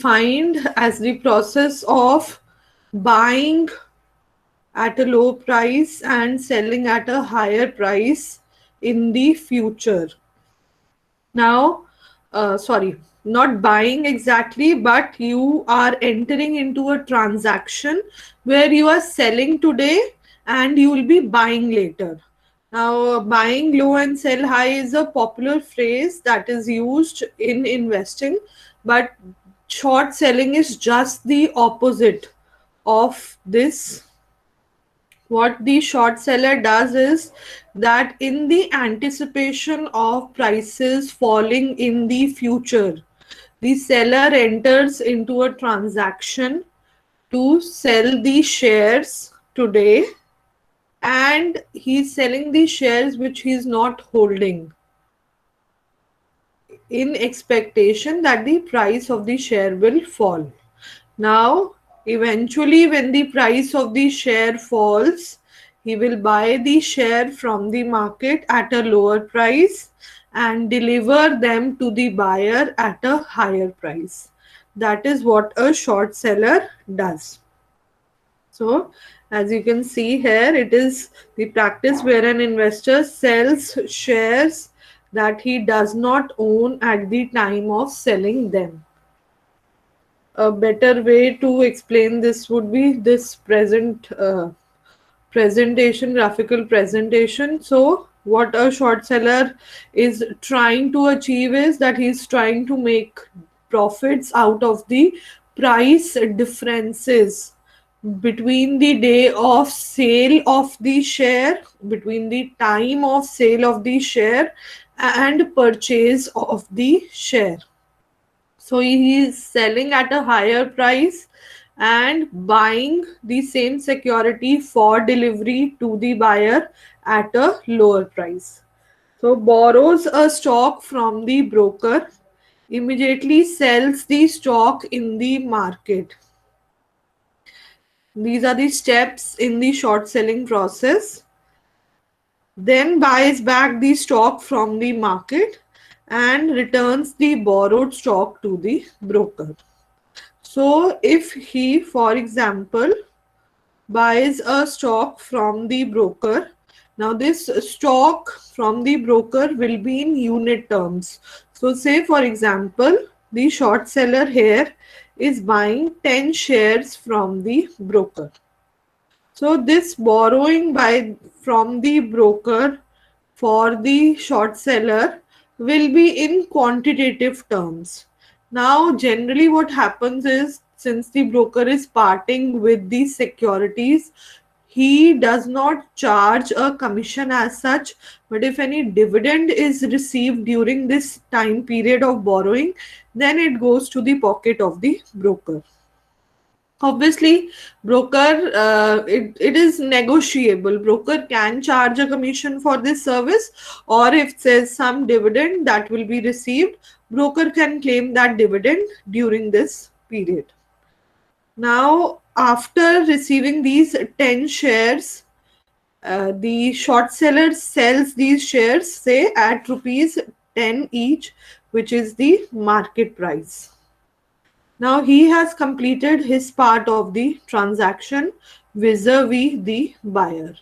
defined as the process of buying at a low price and selling at a higher price in the future. Now, sorry, not buying exactly, but you are entering into a transaction where you are selling today and you will be buying later. Now, buying low and sell high is a popular phrase that is used in investing, but short selling is just the opposite of this. What the short seller does is that in the anticipation of prices falling in the future, the seller enters into a transaction to sell the shares today, and he's selling the shares which he's not holding in expectation that the price of the share will fall. Now, eventually, when the price of the share falls, he will buy the share from the market at a lower price and deliver them to the buyer at a higher price. That is what a short seller does. So, as you can see here, it is the practice where an investor sells shares that he does not own at the time of selling them. A better way to explain this would be this presentation, graphical presentation. So what a short seller is trying to achieve is that he's trying to make profits out of the price differences between the day of sale of the share, between the time of sale of the share and purchase of the share. So he is selling at a higher price and buying the same security for delivery to the buyer at a lower price. So borrows a stock from the broker, immediately sells the stock in the market. These are the steps in the short selling process. Then buys back the stock from the market and returns the borrowed stock to the broker. So if he, for example, buys a stock from the broker, now this stock from the broker will be in unit terms. So say for example, the short seller here is buying 10 shares from the broker. So this borrowing by from the broker for the short seller will be in quantitative terms. Now, generally, what happens is since the broker is parting with the securities, he does not charge a commission as such, but if any dividend is received during this time period of borrowing, then it goes to the pocket of the broker. Obviously, broker, it is negotiable. Broker can charge a commission for this service, or if there's some dividend that will be received, broker can claim that dividend during this period. Now, after receiving these 10 shares, the short seller sells these shares, say at rupees 10 each, which is the market price. Now he has completed his part of the transaction vis-a-vis the buyer.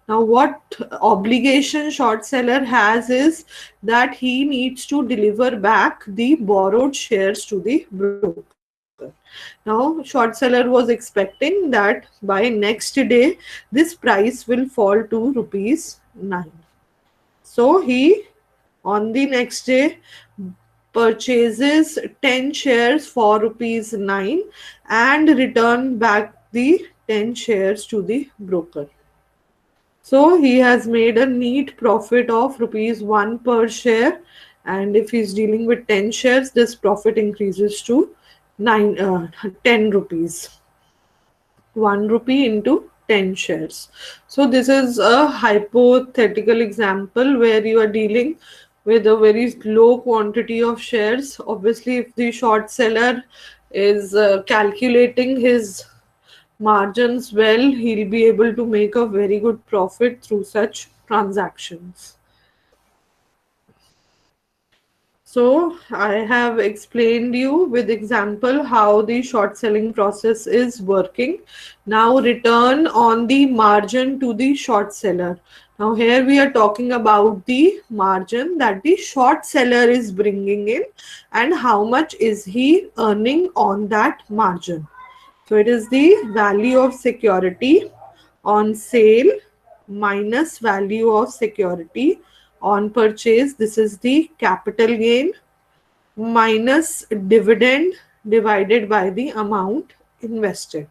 Now what obligation short seller has is that he needs to deliver back the borrowed shares to the broker. Now short seller was expecting that by next day this price will fall to rupees 9. So he on the next day purchases 10 shares for rupees 9 and return back the 10 shares to the broker. So he has made a neat profit of rupees 1 per share, and if he's dealing with 10 shares this profit increases to 10 rupees. 1 rupee into 10 shares. So this is a hypothetical example where you are dealing with a very low quantity of shares. Obviously, if the short seller is calculating his margins well, he'll be able to make a very good profit through such transactions. So I have explained you with example how the short selling process is working. Now return on the margin to the short seller. Now here we are talking about the margin that the short seller is bringing in and how much is he earning on that margin. So it is the value of security on sale minus value of security on purchase. This is the capital gain minus dividend divided by the amount invested.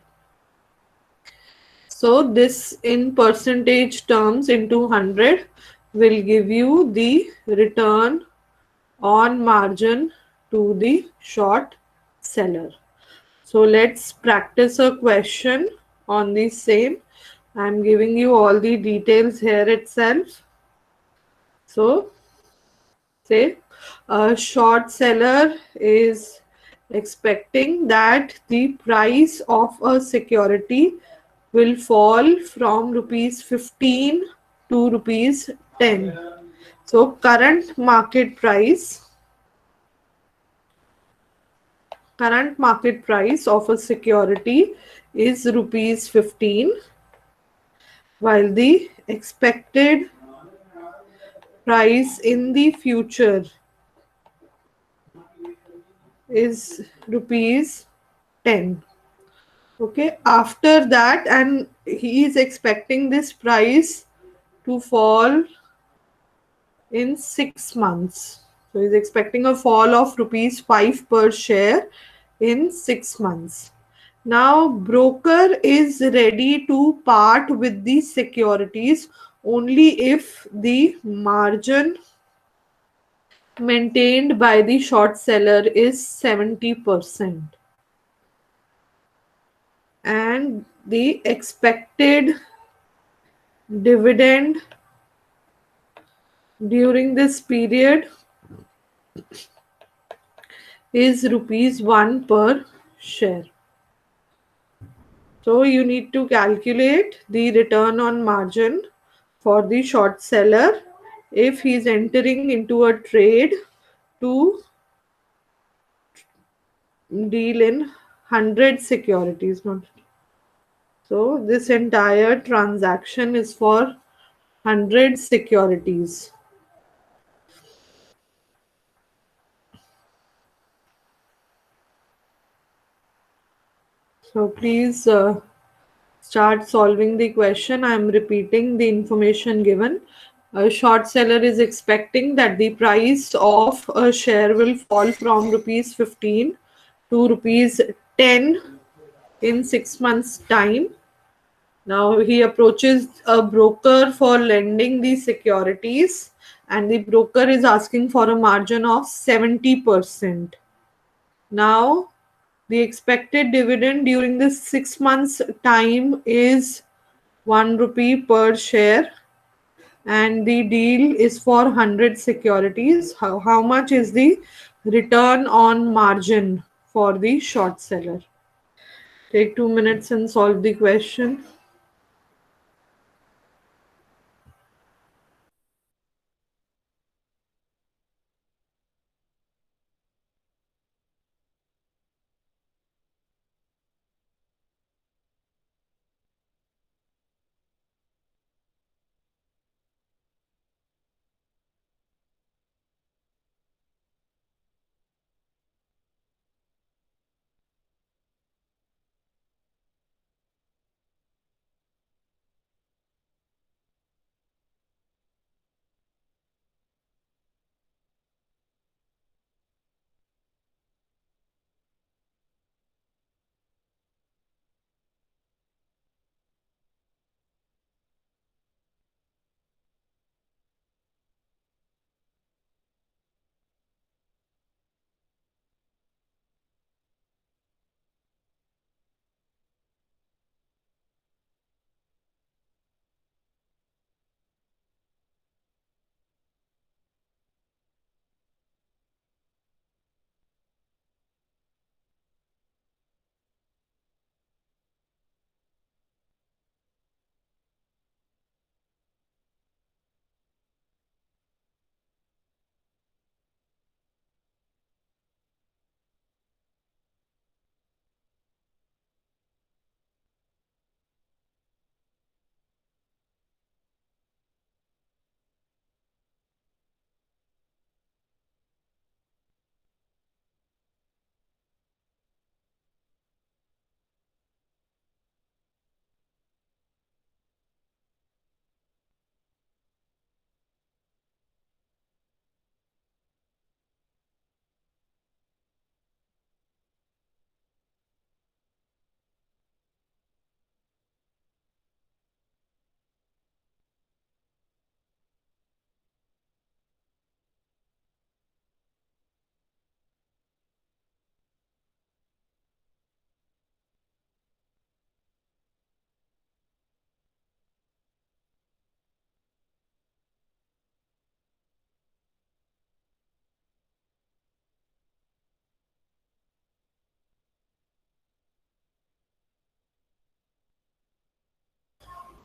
So this in percentage terms into 100 will give you the return on margin to the short seller. So let's practice a question on the same. I'm giving you all the details here itself. So say a short seller is expecting that the price of a security will fall from rupees 15 to rupees 10. So current market price of a security is rupees 15, while the expected price in the future is rupees 10. Okay, after that, and he is expecting this price to fall in 6 months. So he's expecting a fall of rupees 5 per share in 6 months. Now, broker is ready to part with the securities only if the margin maintained by the short seller is 70% and the expected dividend during this period is rupees 1 per share. So you need to calculate the return on margin for the short seller if he is entering into a trade to deal in 100 securities. So this entire transaction is for 100 securities. So please start solving the question. I am repeating the information given. A short seller is expecting that the price of a share will fall from rupees 15 to rupees 10 in 6 months' time. Now he approaches a broker for lending the securities, and the broker is asking for a margin of 70%. Now the expected dividend during this 6 months time is 1 rupee per share, and the deal is for 100 securities. How much is the return on margin for the short seller? Take 2 minutes and solve the question.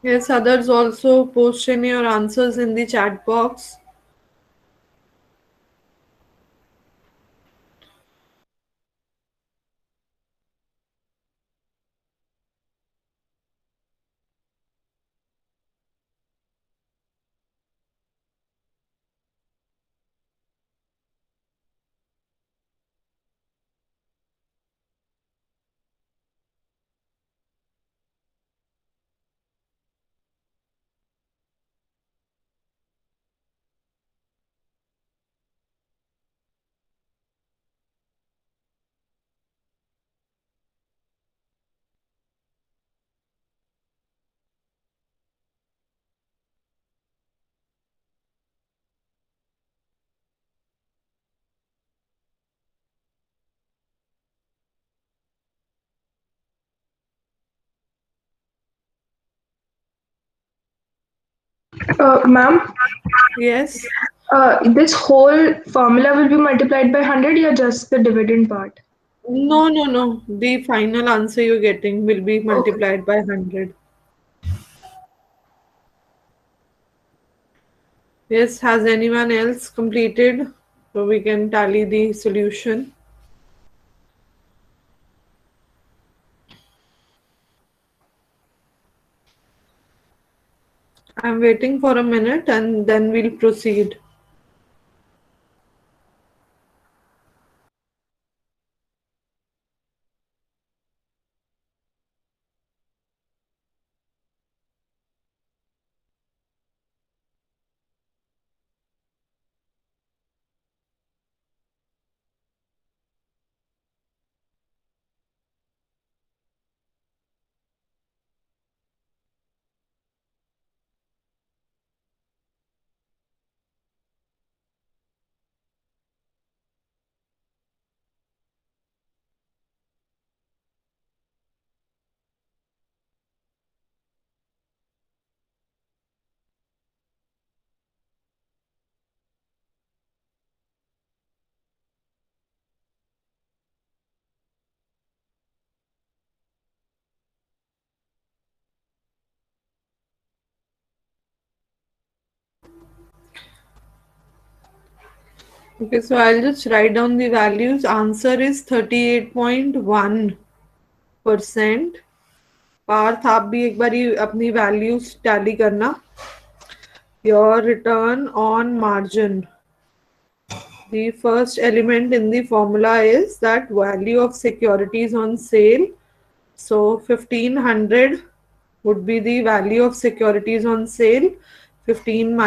Yes, others also post in your answers in the chat box. Ma'am, Yes. this whole formula will be multiplied by 100 or just the dividend part? No, no, no. The final answer you're getting will be Okay. multiplied by 100. Yes, has anyone else completed? So we can tally the solution. I'm waiting for a minute and then we'll proceed. Okay, so I'll just write down the values. Answer is 38.1%. Partha आप भी एक बारी अपनी values tally करना. Your return on margin. The first element in the formula is that value of securities on sale. So 1500 would be the value of securities on sale. 15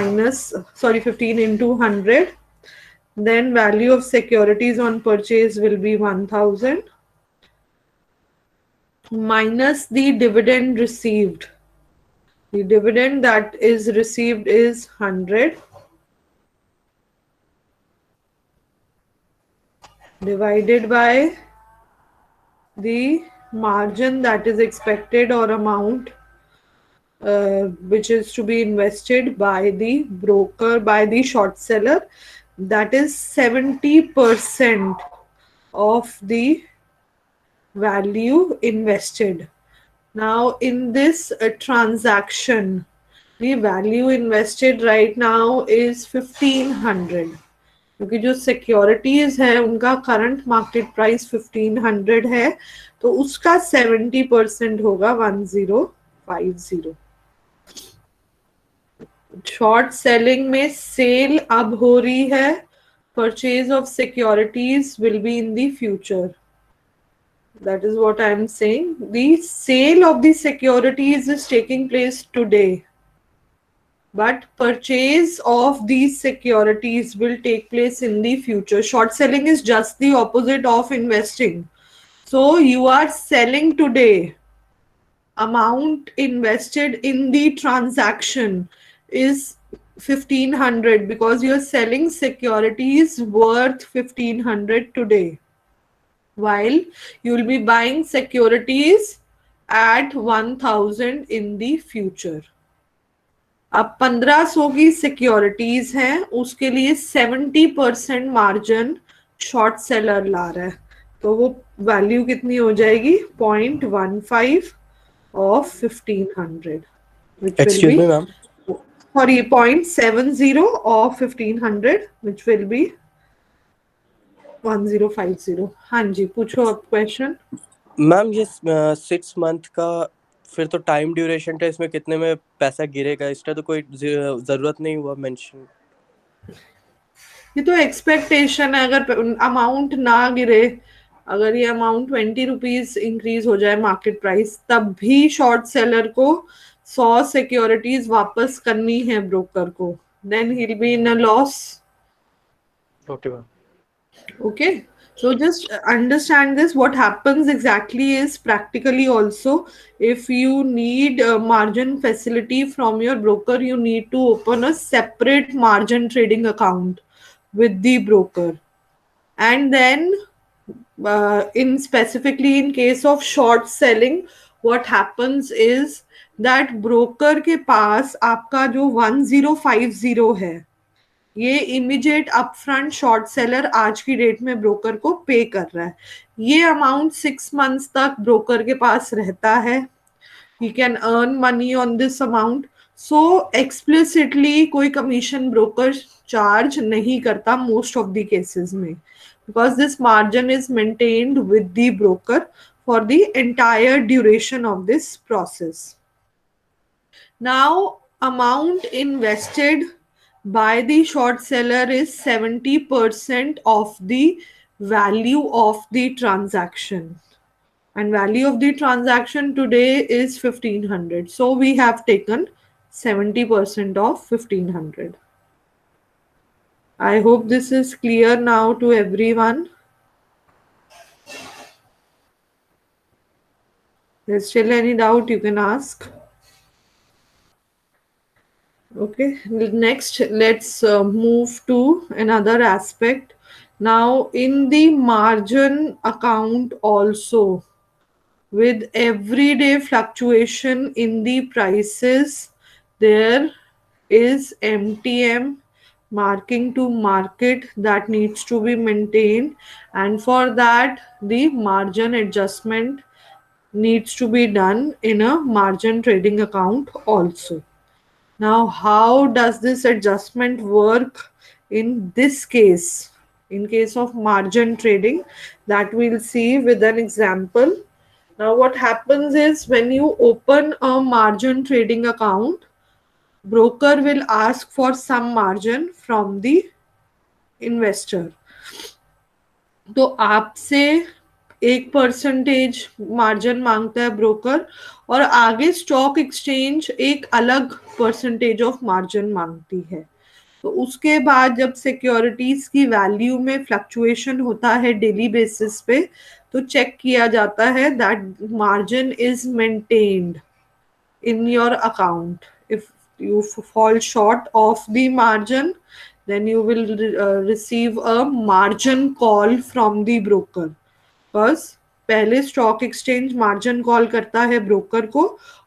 into 100. Then value of securities on purchase will be 1000 minus the dividend received. The dividend that is received is 100 divided by the margin that is expected or amount which is to be invested by the broker, by the short seller, that is 70% of the value invested. Now, in this transaction, the value invested right now is 1500 क्योंकि जो securities है उनका current market price 1500 है तो उसका 70% होगा 1050. Short selling में cell अब हो रही है. Purchase of securities will be in the future. That is what I am saying. The sale of the securities is taking place today, but purchase of these securities will take place in the future. Short selling is just the opposite of investing. So you are selling today. Amount invested in the transaction is 1500 because you're selling securities worth 1500 today, while you will be buying securities at 1000 in the future. अब 1500 की securities हैं उसके लिए 70% margin short seller ला रहा है तो वो value कितनी हो जाएगी 0.15 of 1500. which will Excuse me, be, ma'am. sorry, 0.70 of 1500, which will be 1050. हाँ जी, पूछो अब क्वेश्चन. मैम ये 6 मंथ का फिर तो टाइम ड्यूरेशन था, इसमें कितने में पैसा गिरेगा, इसका तो कोई जरूरत नहीं हुआ मेंशन. ये तो एक्सपेक्टेशन है, अगर अमाउंट ना गिरे, अगर ये अमाउंट 20 रुपीज इंक्रीज हो जाए मार्केट प्राइस, तब भी शॉर्ट सेलर को 100 सिक्योरिटीज वापस करनी है ब्रोकर को, then he will be in a loss. Okay ma'am. Okay, so just understand this. What happens exactly is, practically also, if you need a margin facility from your broker, you need to open a separate margin trading account with the broker. And then in specifically in case of short selling, what happens is that broker के पास आपका जो 1050 है, ये immediate upfront short seller आज की date में broker को पे कर रहा है. ये अमाउंट 6 मंथ्स तक ब्रोकर के पास रहता है. He can earn money on this amount. So explicitly कोई कमीशन ब्रोकर चार्ज नहीं करता मोस्ट ऑफ द केसेस में, because this margin is maintained with the broker for the entire duration of this process. Now, amount invested by the short seller is 70% of the value of the transaction. And value of the transaction today is 1500. So we have taken 70% of 1500. I hope this is clear now to everyone. There's still any doubt, you can ask. Okay, next let's move to another aspect. Now, in the margin account also, with everyday fluctuation in the prices, there is MTM, marking to market, that needs to be maintained, and for that the margin adjustment needs to be done in a margin trading account also. Now, how does this adjustment work in this case? In case of margin trading, that we'll see with an example. Now, what happens is, when you open a margin trading account, broker will ask for some margin from the investor. तो आपसे 1% margin मांगता है broker, और आगे stock exchange एक अलग percentage of margin मांगती है. तो उसके बाद जब सिक्योरिटीज की वैल्यू में फ्लक्चुएशन होता है डेली बेसिस पे, तो चेक किया जाता है that margin is maintained in your account. If you fall short of the margin, then you will receive a margin call from the broker. Because पहले स्टॉक एक्सचेंज मार्जिन कॉल करता है broker को,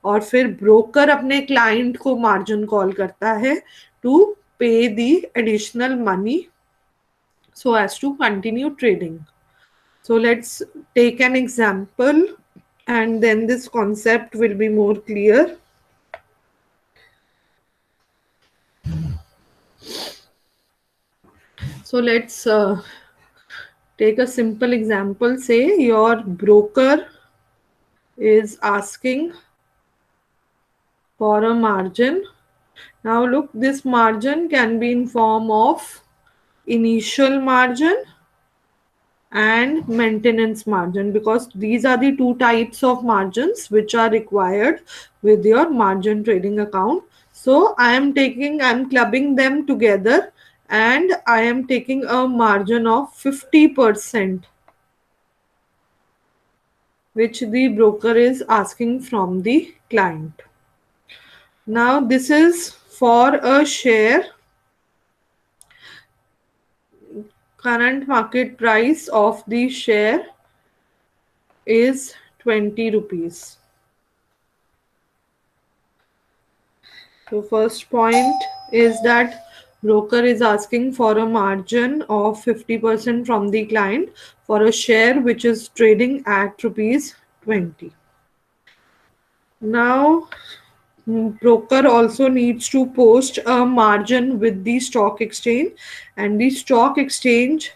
और फिर broker अपने client को margin call करता है टू पे the additional money so as to continue trading. So let's take an example, and then this concept will be more clear. So let's take a simple example. Say your broker is asking for a margin. Now look, this margin can be in form of initial margin and maintenance margin, because these are the two types of margins which are required with your margin trading account. So I'm clubbing them together, and I am taking a margin of 50%, which the broker is asking from the client. Now this is for a share. Current market price of the share is 20 rupees. So first point is that broker is asking for a margin of 50% from the client for a share which is trading at rupees 20. Now broker also needs to post a margin with the stock exchange, and the stock exchange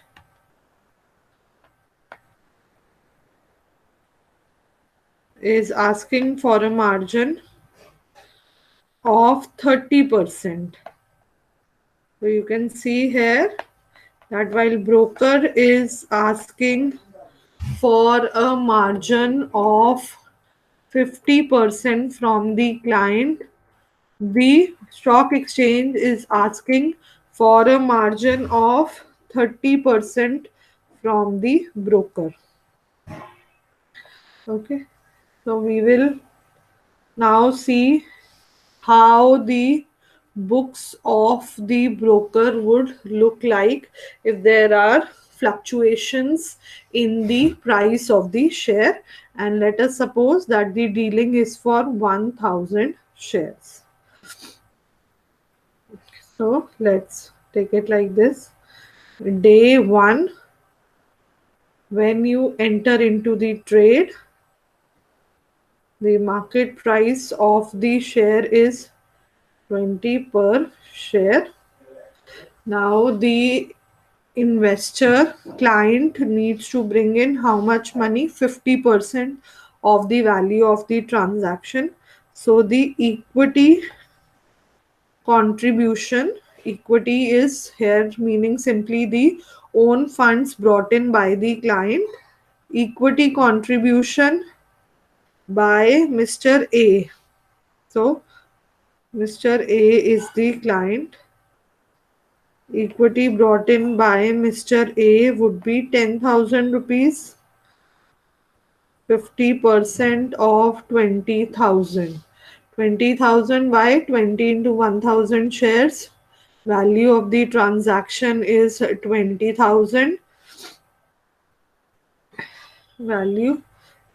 is asking for a margin of 30%. So you can see here that while broker is asking for a margin of 50% from the client, the stock exchange is asking for a margin of 30% from the broker. Okay, so we will now see how the books of the broker would look like if there are fluctuations in the price of the share, and let us suppose that the dealing is for 1000 shares. So let's take it like this. Day 1, when you enter into the trade, the market price of the share is 20 per share. Now the investor client needs to bring in how much money? 50% of the value of the transaction. So the contribution equity is here meaning simply the own funds brought in by the client. Equity contribution by Mr. A. So Mr. A is the client. Equity brought in by Mr. A would be 10,000 rupees. 50% of 20,000. 20,000 by 20 into 1,000 shares. Value of the transaction is 20,000. Value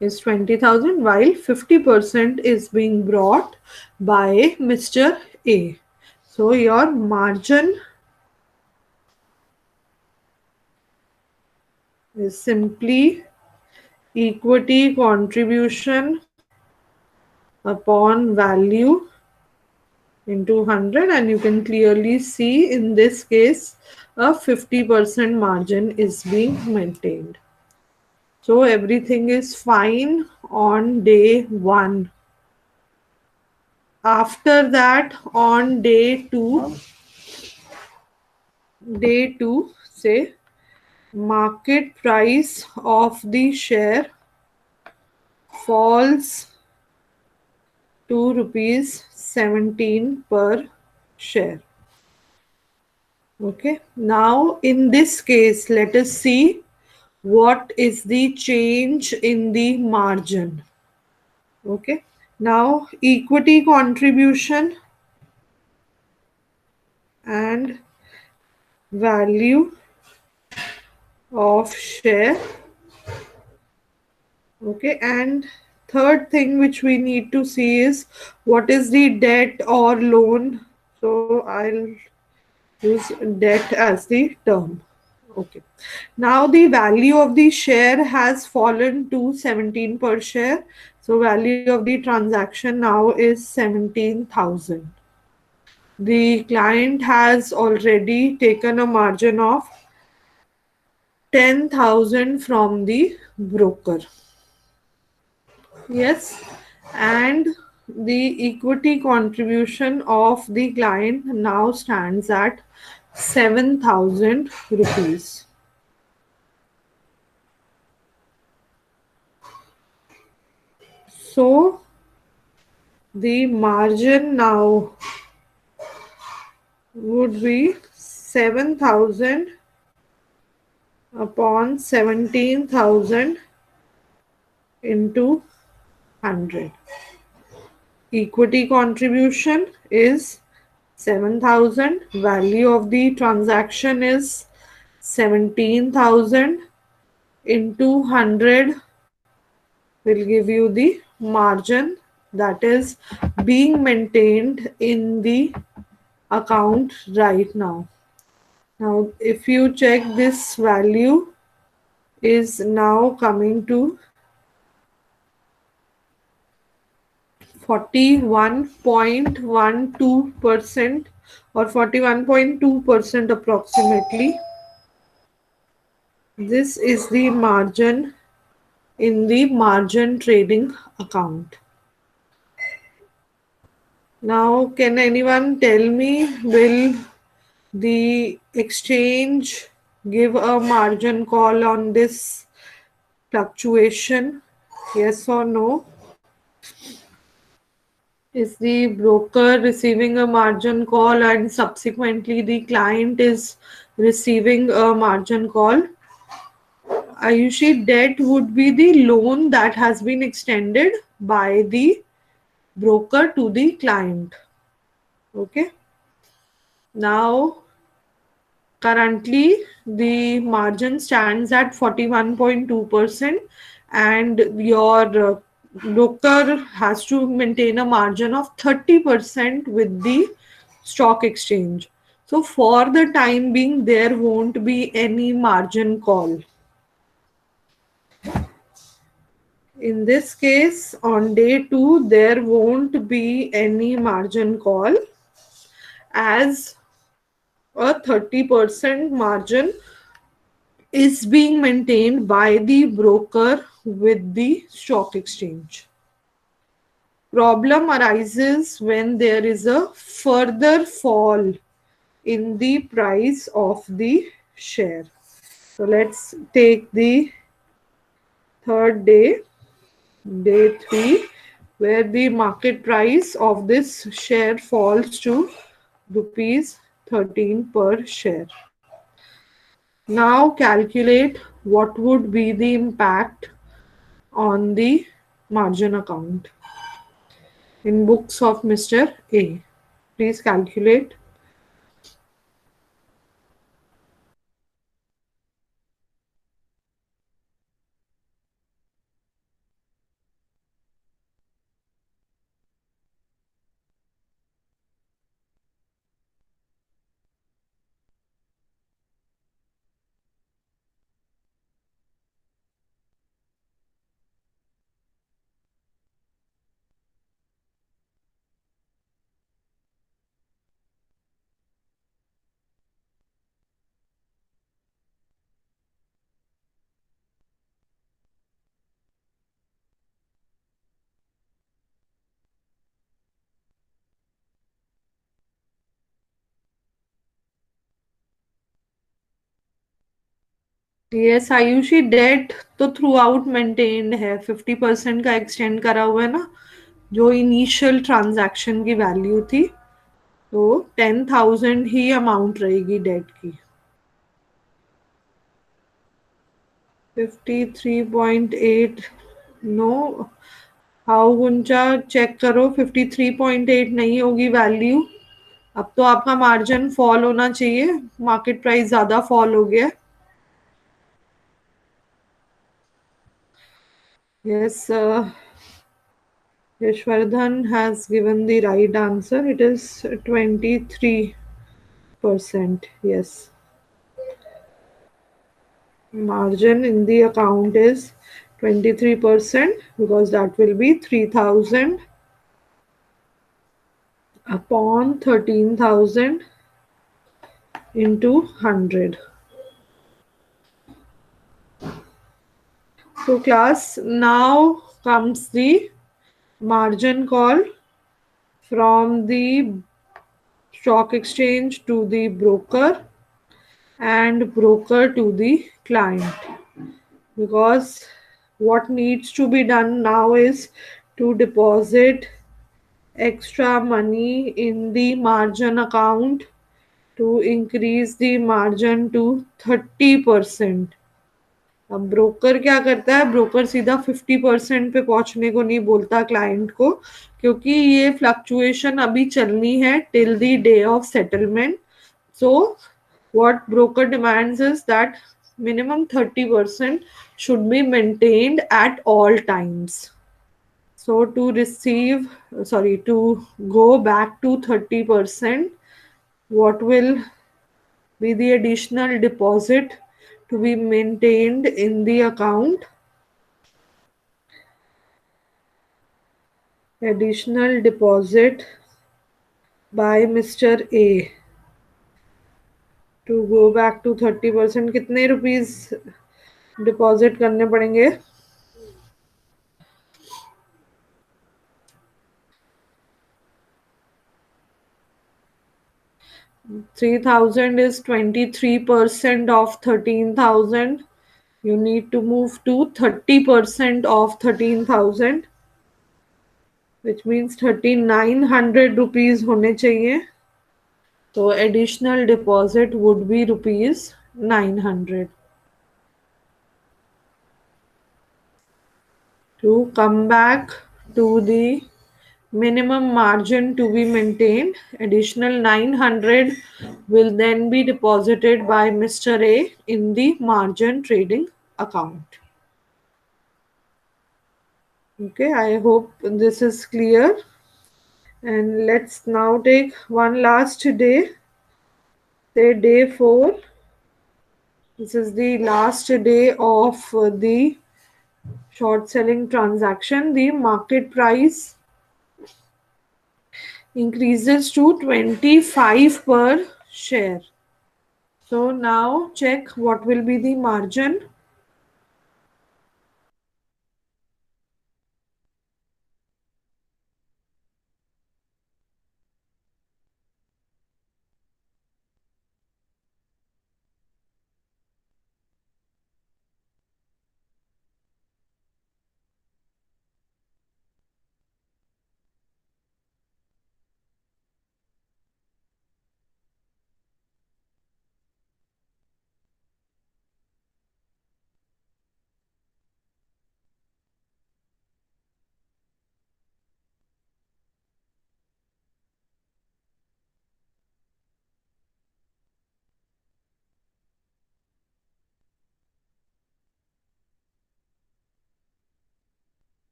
is 20,000 while 50% is being brought by Mr. A. So your margin is simply equity contribution upon value into 100, and you can clearly see in this case a 50% margin is being maintained. So everything is fine on day 1. After that, on day 2, say market price of the share falls to rupees 17 per share. Okay, now in this case, let us see what is the change in the margin. Okay, now equity contribution and value of share. Okay, and third thing which we need to see is what is the debt or loan. So I'll use debt as the term. Okay, now the value of the share has fallen to 17 per share. So value of the transaction now is 17,000. The client has already taken a margin of 10,000 from the broker. Yes, and the equity contribution of the client now stands at 7,000 rupees. So the margin now would be 7,000 upon 17,000 into 100. Equity contribution is 7,000. Value of the transaction is 17,000 into 100 will give you the margin that is being maintained in the account right now. Now, if you check, this value is now coming to 41.12% or 41.2% approximately. This is the margin in the margin trading account. Now, can anyone tell me, will the exchange give a margin call on this fluctuation? Yes or no? Is the broker receiving a margin call and subsequently the client is receiving a margin call? Ayushi, debt would be the loan that has been extended by the broker to the client. Okay. Now, currently, the margin stands at 41.2%, and your broker has to maintain a margin of 30% with the stock exchange. So, for the time being, there won't be any margin call. In this case, on day 2, there won't be any margin call as a 30% margin is being maintained by the broker with the stock exchange. Problem arises when there is a further fall in the price of the share. So let's take the third day, day 3, where the market price of this share falls to rupees 13 per share. Now calculate what would be the impact on the margin account in books of Mr. A. Please calculate. Yes, Ayushi date तो throughout maintained है, 50% का extend करा हुआ है ना, जो initial transaction की value थी, तो 10,000 ही अमाउंट रहेगी डेट की. 53.8 नो, हाउ गुंजा चेक करो, 53.8 नहीं होगी वैल्यू. अब तो आपका मार्जिन फॉल होना चाहिए, मार्केट प्राइस ज्यादा फॉल हो गया. Yes, Yashwardhan has given the right answer. It is 23%. Yes. Margin in the account is 23% because that will be 3,000 upon 13,000 into 100. So class, now comes the margin call from the stock exchange to the broker and broker to the client, because what needs to be done now is to deposit extra money in the margin account to increase the margin to 30%. अब broker क्या करता है, broker सीधा 50% पे पहुंचने को नहीं बोलता क्लाइंट को, क्योंकि ये फ्लक्चुएशन अभी चलनी है till the day of settlement. So what broker demands is that minimum 30% should be maintained at all times. So to go back to 30%, what will be the additional deposit to be maintained in the account? additional deposit by Mr. A to go back to 30%. कितने rupees deposit करने पड़ेंगे? 3,000 is 23% of 13,000. You need to move to 30% of 13,000, which means 3,900 rupees होने चाहिए. So additional deposit would be rupees 900. To come back to the minimum margin to be maintained, additional 900 will then be deposited by Mr. A in the margin trading account. Okay, I hope this is clear. And let's now take one last day, say day 4. This is the last day of the short selling transaction. The market price increases to 25 per share. So now check what will be the margin.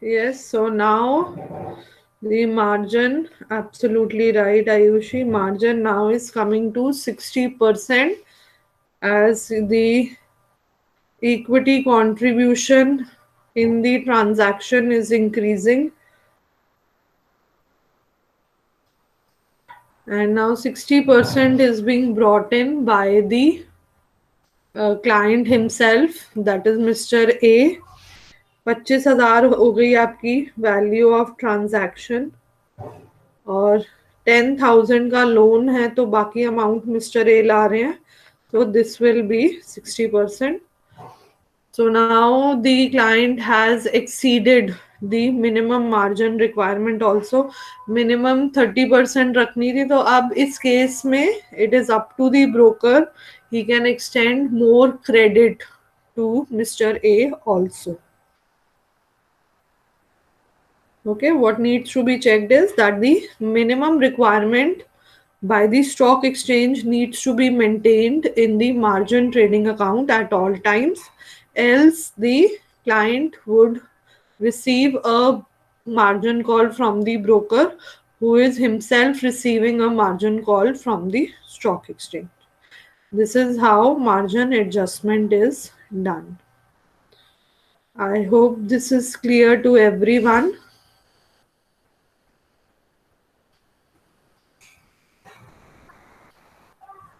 Yes, so now the margin, absolutely right, Ayushi. Margin now is coming to 60% as the equity contribution in the transaction is increasing. And now 60% is being brought in by the client himself, that is Mr. A. 25,000 हो गई आपकी value of transaction और 10,000 का loan है तो बाकी amount mister A ला रहे हैं तो this will be 60%. So now the client has exceeded the minimum margin requirement also. Minimum 30% रखनी थी तो अब इस केस में it is up to the broker. He can extend more credit to Mr. A also. Okay, what needs to be checked is that the minimum requirement by the stock exchange needs to be maintained in the margin trading account at all times, else the client would receive a margin call from the broker who is himself receiving a margin call from the stock exchange. This is how margin adjustment is done. I hope this is clear to everyone.